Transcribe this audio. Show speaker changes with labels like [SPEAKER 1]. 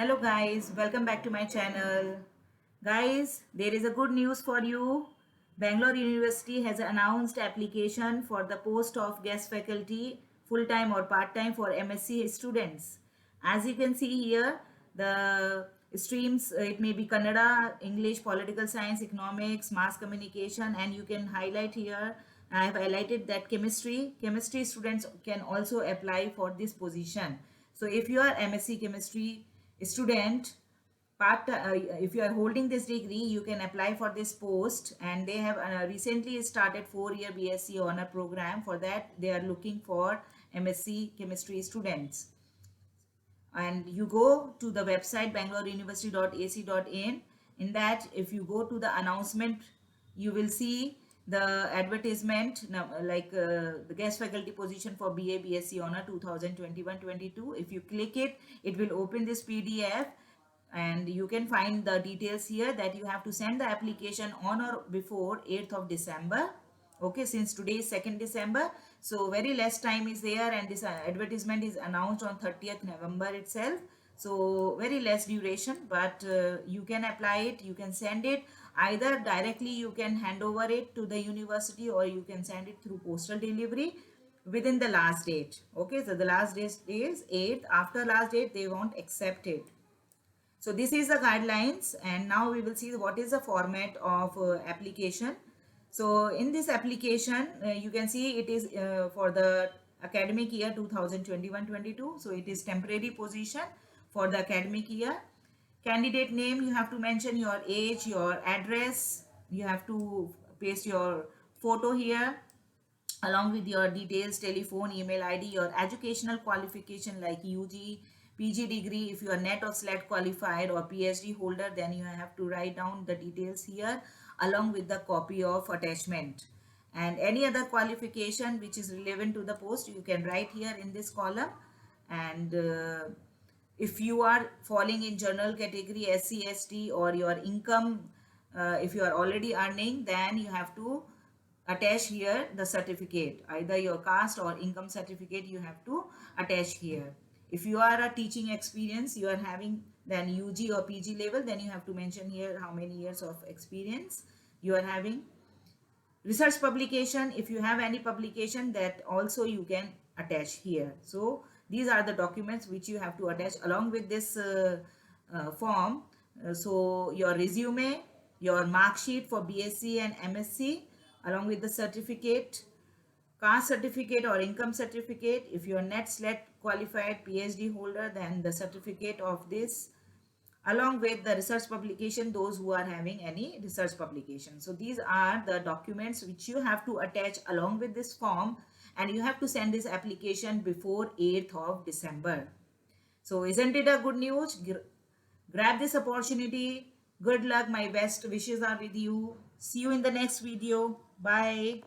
[SPEAKER 1] Hello guys, welcome back to my channel. Guys, there is a good news for you. Bangalore University has announced application for the post of guest faculty full-time or part-time for MSc students. As you can see here, the streams, it may be Kannada, English, political science, economics, mass communication, and you can highlight here. I have highlighted that chemistry students can also apply for this position. So if you are MSc chemistry student, if you are holding this degree, you can apply for this post, and they have recently started 4-year BSc honor program. For that, they are looking for MSc chemistry students. And you go to the website bangaloreuniversity.ac.in. In that, if you go to the announcement, you will see the advertisement, now, like the guest faculty position for BA BSc honor 2021-22. If you click it, it will open this PDF, and you can find the details here that you have to send the application on or before 8th of December. Okay, since today is 2nd December, so very less time is there, and this advertisement is announced on 30th November itself. So very less duration, but you can apply it, you can send it either directly, you can hand over it to the university, or you can send it through postal delivery within the last date. Okay, so the last date is 8th. After last date, they won't accept it. So this is the guidelines, and now we will see what is the format of application. So in this application, you can see it is for the academic year 2021-22. So it is temporary position for the academic year. Candidate name, you have to mention your age, your address, you have to paste your photo here along with your details, telephone, email ID, your educational qualification like UG, PG degree. If you are NET or SLET qualified or PhD holder, then you have to write down the details here along with the copy of attachment. And any other qualification which is relevant to the post, you can write here in this column. And if you are falling in general category SC, ST, or your income, if you are already earning, then you have to attach here the certificate, either your caste or income certificate you have to attach here. If you are a teaching experience you are having, then UG or PG level, then you have to mention here how many years of experience you are having. Research publication, if you have any publication, that also you can attach here. So these are the documents which you have to attach along with this form. So your resume, your mark sheet for BSc and MSc along with the certificate, caste certificate or income certificate. If you are NET SLET qualified PhD holder, then the certificate of this along with the research publication, those who are having any research publication. So these are the documents which you have to attach along with this form, and you have to send this application before 8th of December. So isn't it a good news? Grab this opportunity. Good luck. My best wishes are with you. See you in the next video. Bye.